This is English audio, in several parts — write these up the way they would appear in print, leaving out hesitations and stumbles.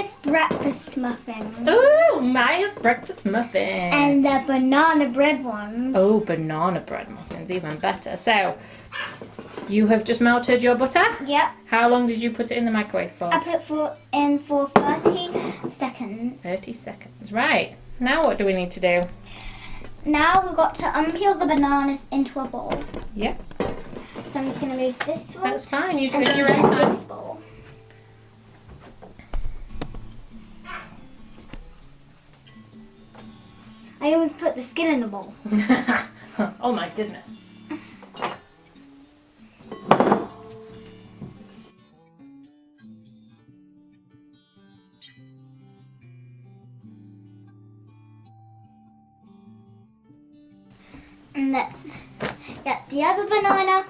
Maya's breakfast muffins. Ooh, Maya's breakfast muffin. And the banana bread ones. Oh, banana bread muffins, even better. So, you have just melted your butter? Yep. How long did you put it in the microwave for? I put it in for 30 seconds. 30 seconds. Right. Now what do we need to do? Now we've got to unpeel the bananas into a bowl. Yep. So I'm just going to move this one. That's fine. You do and it then your own time. this bowl. I always put the skin in the bowl. Oh my goodness. And let's get the other banana.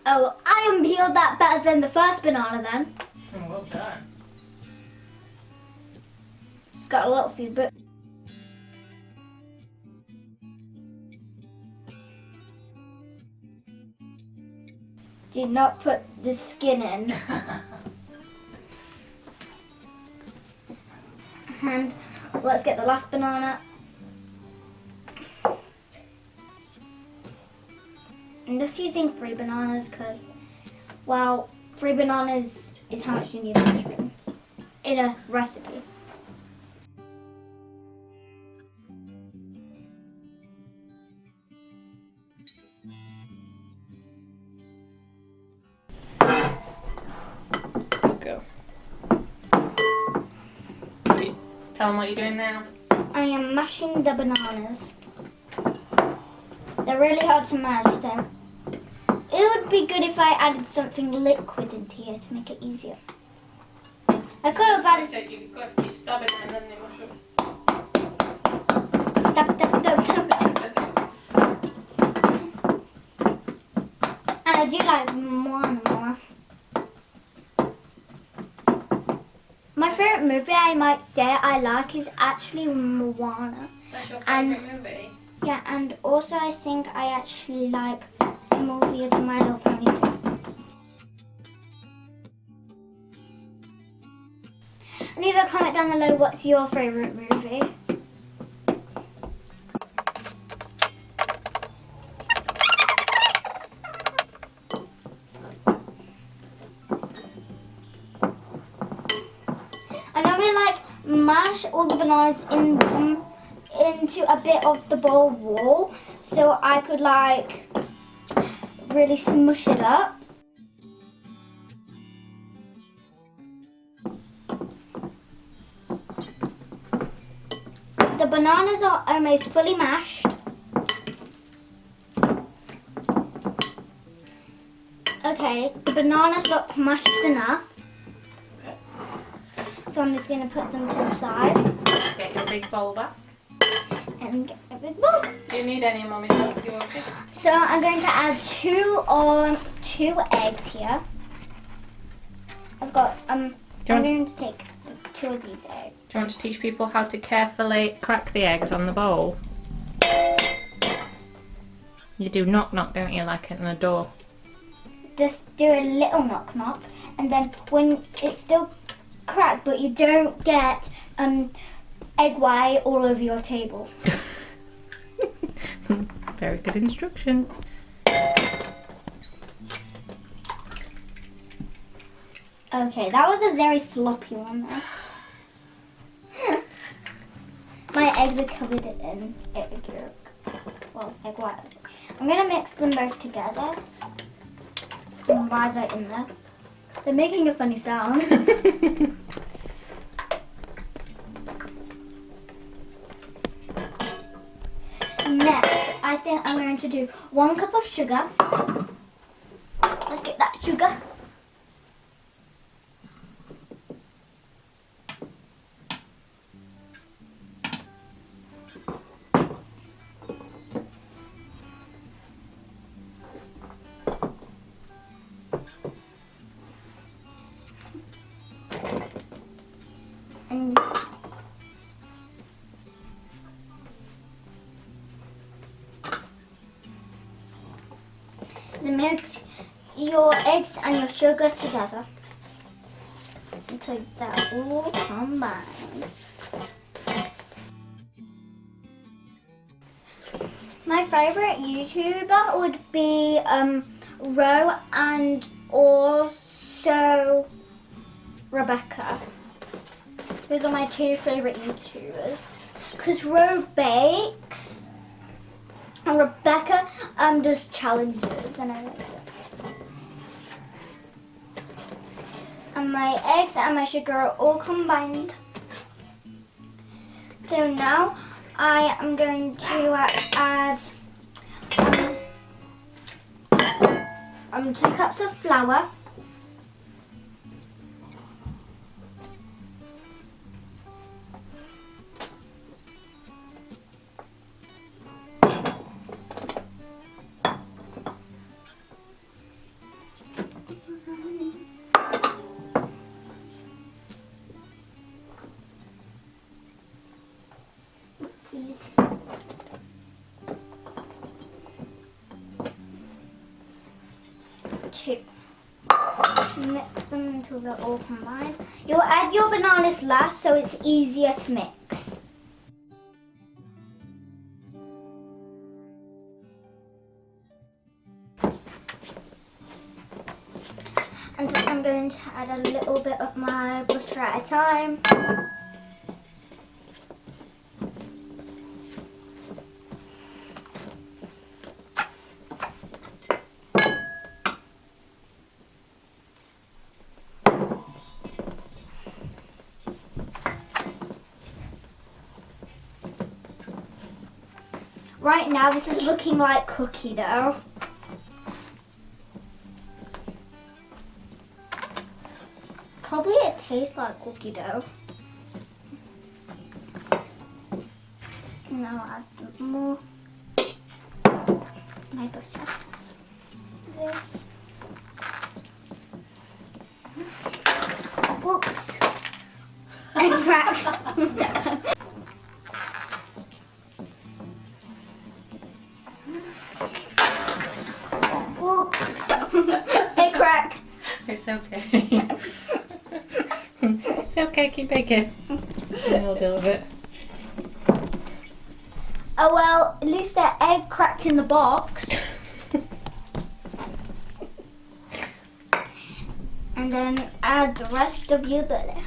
Oh, I unpeeled that better than the first banana then. Oh, well done. It's got a little few, but do not put the skin in. And let's get the last banana. I'm just using 3 bananas because, well, 3 bananas is how much you need of mushroom in a recipe. Go. Tell them what you're doing now. I am mashing the bananas. They're really hard to mash though. It would be good if I added something liquid into here to make it easier. I could have added... You've got to keep stabbing them and then they mush up. And I do like more and more. My favourite movie I might say I like is actually Moana. That's your And- favourite movie? Yeah, and also I think I actually like the movie of My Little Pony too. Leave a comment down below what's your favourite movie. I normally like mash all the bananas into a bit of the bowl wall so I could like really smush it up. The bananas are almost fully mashed. Okay, the bananas look mashed enough. So I'm just going to put them to the side Get your big bowl back. and get a big bowl. Do you need any Mummy's help? You okay? So I'm going to add two eggs here. I've got I'm going to take 2 of these eggs. Do you want to teach people how to carefully crack the eggs on the bowl? You do knock knock, don't you, like in a door? Just do a little knock knock, and then when it's still cracked, but you don't get egg white all over your table. That's very good instruction. Okay, that was a very sloppy one there. My eggs are covered in egg yolk. Egg white. I'm going to mix them both together. And while they're in there. They're making a funny sound. Next, I think I'm going to do 1 cup of sugar. Let's get that sugar. And then mix your eggs and your sugar together. until they're all combined. My favourite YouTuber would be Ro and also Rebecca. Those are my two favourite YouTubers. Because Ro bakes and Rebecca does challenges and I like it. And my eggs and my sugar are all combined. So now I am going to add 2 cups of flour. Oopsies. Two. Mix them until they're all combined. You'll add your bananas last so it's easier to mix. And I'm going to add a little bit of my butter at a time. Right now this is looking like cookie dough. Probably it tastes like cookie dough. Now I'll add some more. My butter. This. Whoops. And crack. Hey, crack. It's okay. It's okay, keep baking. I'll deal with it. Oh well, at least that egg cracked in the box. And then add the rest of your butter.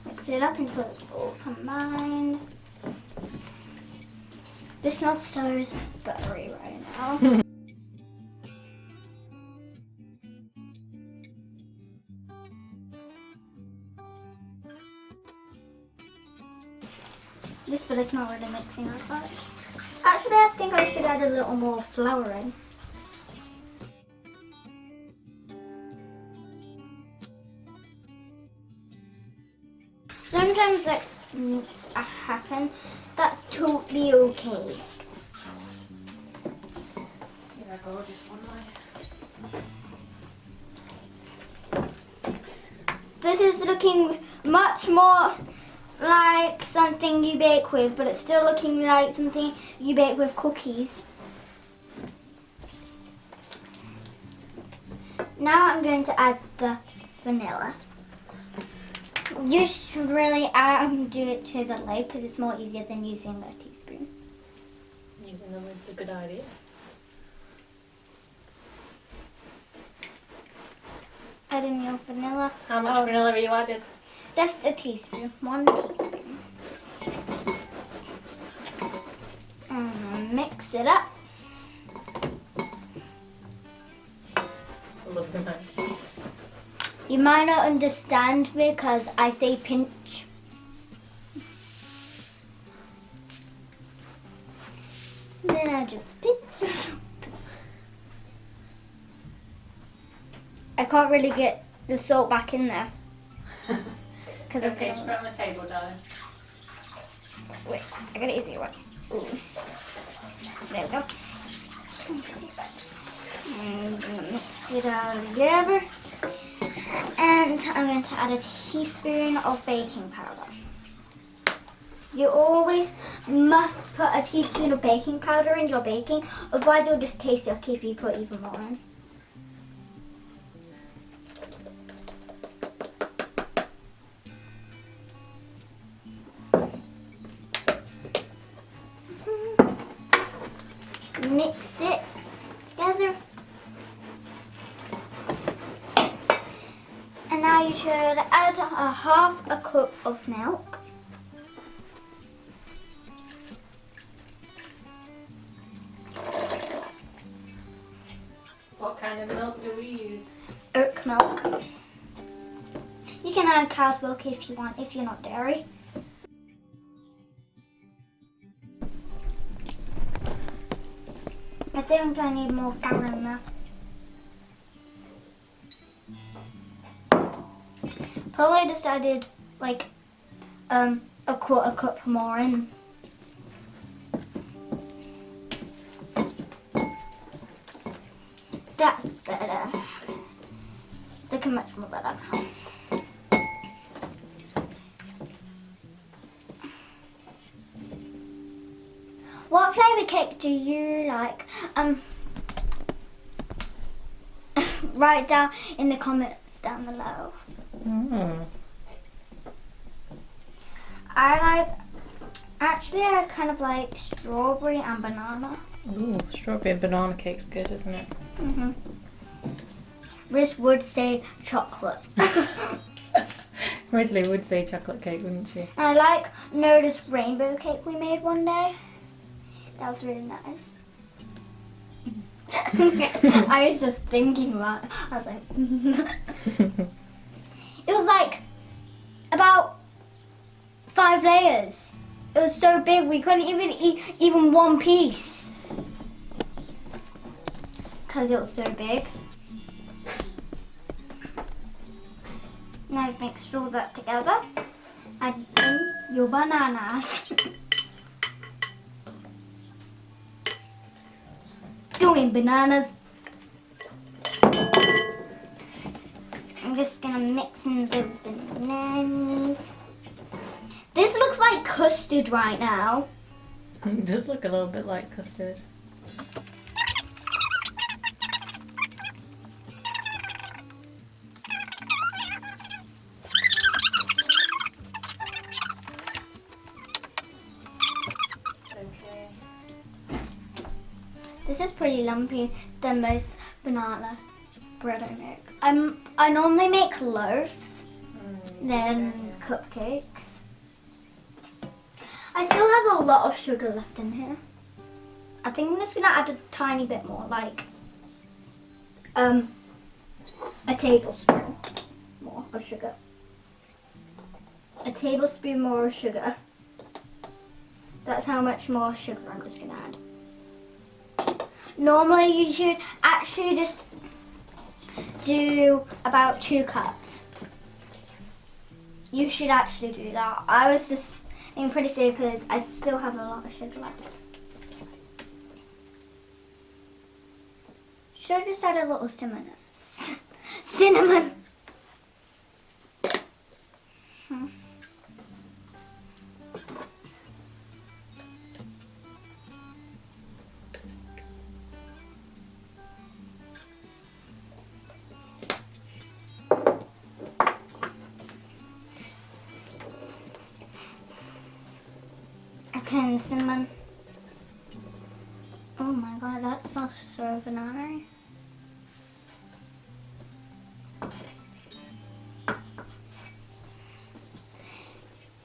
Mix it up until it's all combined. This smells so buttery right now. This butter's not really mixing that much. Actually, I think I should add a little more flour in. Sometimes that sneaks happen. That's totally okay. Yeah, gorgeous one, This is looking much more like something you bake with, but it's still looking like something you bake with cookies. Now I'm going to add the vanilla. You should really do it to the lid because it's more easier than using a teaspoon. Using the lid's a good idea. Add in your vanilla. How much vanilla are you adding? Just a teaspoon, 1 teaspoon. And mix it up. I love the knife. You might not understand because I say pinch. Then I just pinch or something. I can't really get the salt back in there. Okay, just put it on the table, darling. Wait, I got an easier one. Ooh. There we go. And I'm gonna mix it all together. And I'm going to add a teaspoon of baking powder. You always must put a teaspoon of baking powder in your baking, otherwise it'll just taste yucky if you put even more in. Now you should add a half a cup of milk. What kind of milk do we use? Oat milk. You can add cow's milk if you want, if you're not dairy. I think I need more flour in there. Probably just added like a quarter cup more in. That's better. It's looking much more better now. What flavour cake do you like? Write down in the comments down below. I kind of like strawberry and banana. Ooh, strawberry and banana cake's good, isn't it? Riz would say chocolate. Ridley would say chocolate cake, wouldn't she? I know this rainbow cake we made one day. That was really nice. I was just thinking about it. I was like, it was like about 5 layers. It was so big we couldn't even eat even one piece because it was so big. Now mix all that together. Add in your bananas. Doing bananas. I'm just gonna mix in those bananas. This looks like custard right now. It does look a little bit like custard. Okay. This is pretty lumpy than most banana bread I make. I normally make loaves, then cupcakes. I still have a lot of sugar left in here. I think I'm just gonna add a tiny bit more, like a tablespoon more of sugar. A tablespoon more of sugar. That's how much more sugar I'm just gonna add. Normally you should actually just do about 2 cups. You should actually do that. I was just being pretty safe because I still have a lot of sugar left. Should I just add a little cinnamon? Cinnamon! And cinnamon. Oh my god, that smells so banana.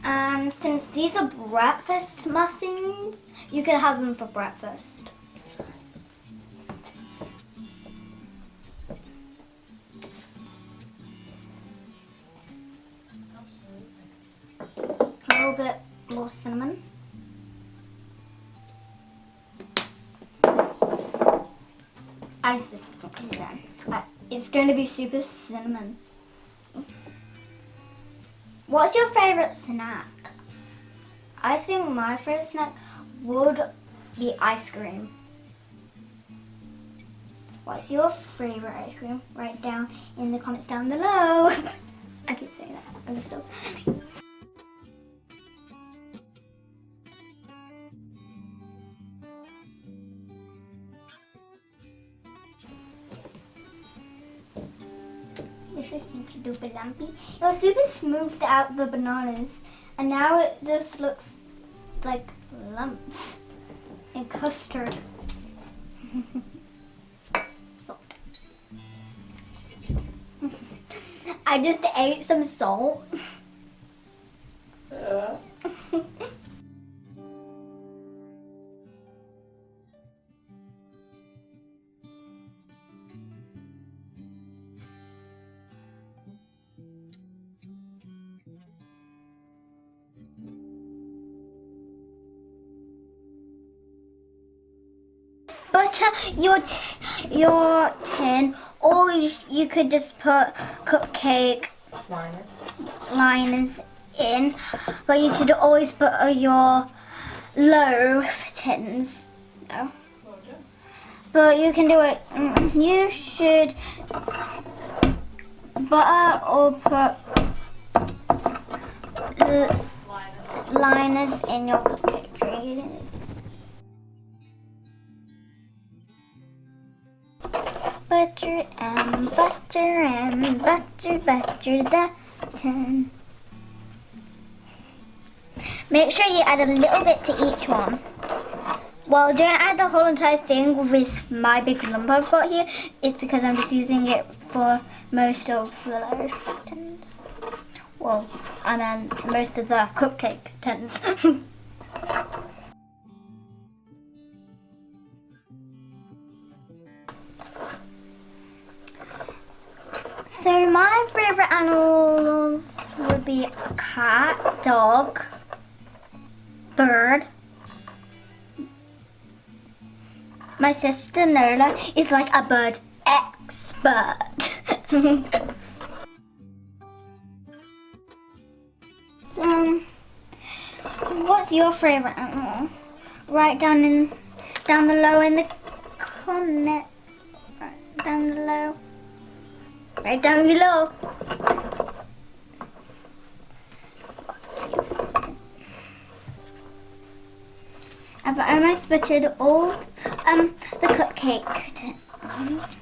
And since these are breakfast muffins, you can have them for breakfast. A little bit more cinnamon. It's going to be super cinnamon. What's your favorite snack? I think my favorite snack would be ice cream. What's your favorite ice cream? Write down in the comments down below. I keep saying that. I'm just so happy. This is super duper lumpy. It was super smoothed out the bananas, and now it just looks like lumps in custard. I just ate some salt. Butter your tin, or you could just put cupcake liners in, but you should always put your loaf tins. No. But you can do it. You should butter or put the liners in your cupcake trays. Butter and butter and butter, butter the tin. Make sure you add a little bit to each one. Well, don't add the whole entire thing with my big lump I've got here. It's because I'm just using it for most of the loaf tins. Well, I meant most of the cupcake tins. So my favourite animals would be a cat, dog, bird. My sister Nola is like a bird expert. So, what's your favourite animal? Write down below in the comment. Down below. Right down below. I've almost buttered all the cupcake tins.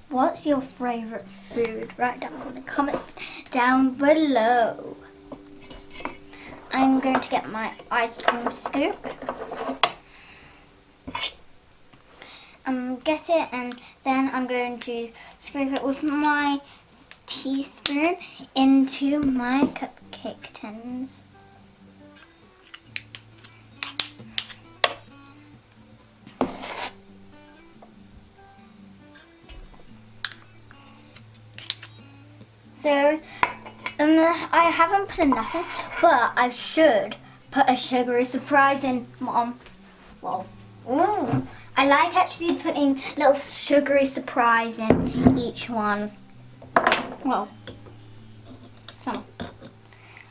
What's your favourite food? Write down in the comments down below. I'm going to get my ice cream scoop. Get it, and then I'm going to scoop it with my teaspoon into my cupcake tins. So, I haven't put enough, but I should put a sugary surprise in, Mom. Well, I like actually putting little sugary surprise in each one. Well, some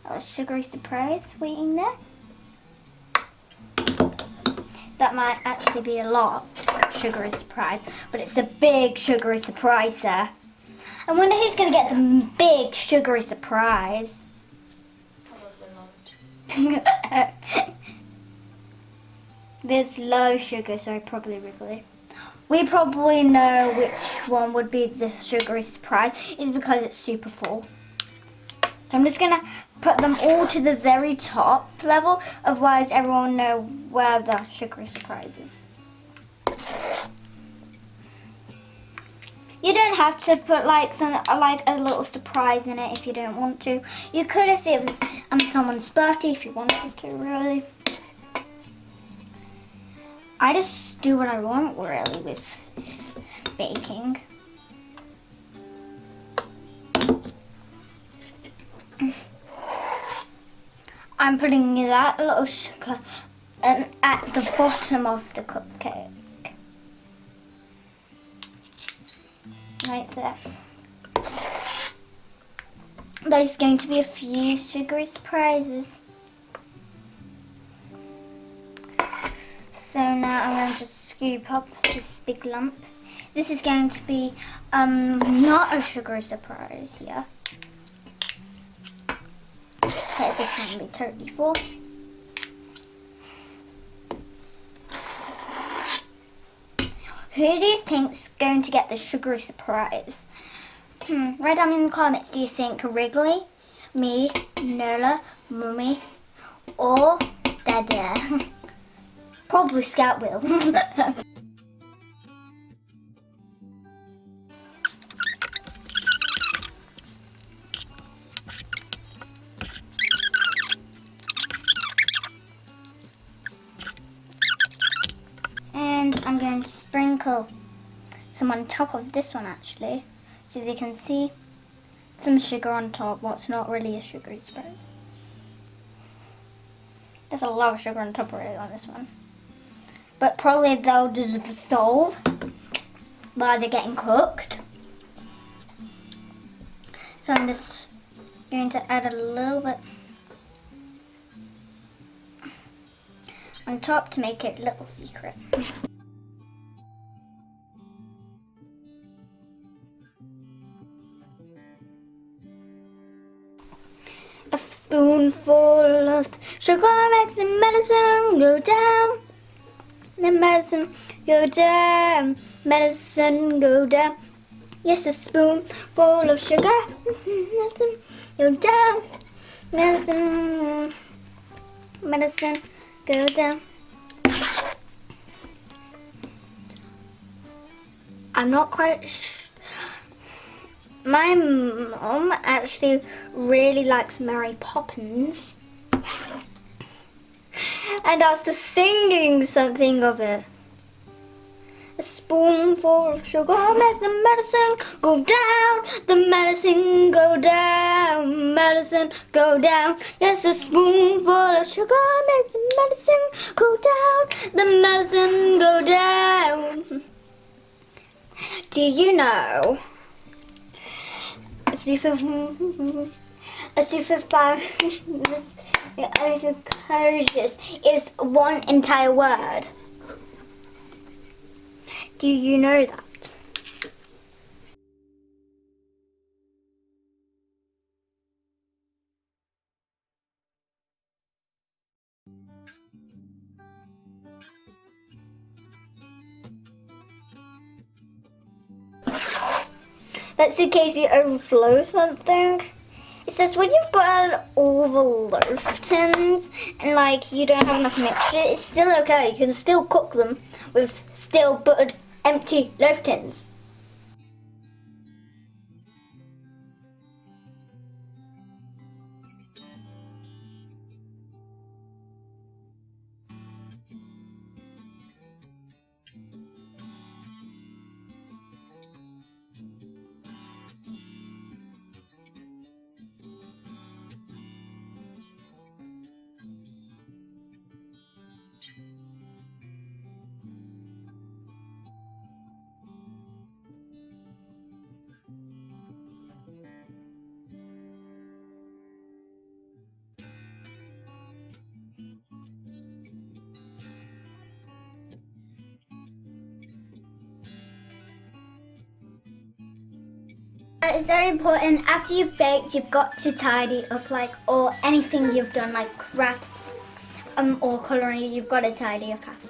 a sugary surprise waiting there. That might actually be a lot sugary surprise, but it's a big sugary surprise there. I wonder who's going to get the big sugary surprise. There's low sugar, so probably Wrigley. We probably know which one would be the sugary surprise. It's because it's super full. So I'm just going to put them all to the very top level. Otherwise, everyone will know where the sugary surprise is. You don't have to put like a little surprise in it if you don't want to. You could if it was someone's birthday, if you wanted to, really. I just do what I want, really, with baking. I'm putting that little sugar at the bottom of the cupcake. Right there. There's going to be a few sugary surprises. So now I'm going to scoop up this big lump. This is going to be not a sugary surprise here. Okay, this is going to be totally full. Who do you think's going to get the sugary surprise? Write down in the comments, do you think Wrigley, me, Nola, Mummy, or Dada? Probably Scout will. And I'm going to sprinkle some on top of this one actually, so you can see some sugar on top. What's not really a sugar, I suppose. There's a lot of sugar on top already on this one, but probably they'll dissolve while they're getting cooked. So I'm just going to add a little bit on top to make it a little secret. A spoonful of sugar makes the medicine go down. The medicine go down. Medicine go down. Yes, a spoonful of sugar. Medicine go down. Medicine go down. I'm not quite sure. My mom actually really likes Mary Poppins and asked us singing something of it. A spoonful of sugar makes the medicine go down. The medicine go down. Medicine go down. Yes, a spoonful of sugar makes the medicine go down. The medicine go down. Do you know? A superfluous is one entire word. Do you know that? That's okay if you overflow something. It says when you've got all the loaf tins and like you don't have enough mixture, it's still okay. You can still cook them with still buttered empty loaf tins. It's very important, after you've baked, you've got to tidy up, like, or anything you've done, like crafts or colouring, you've got to tidy up after.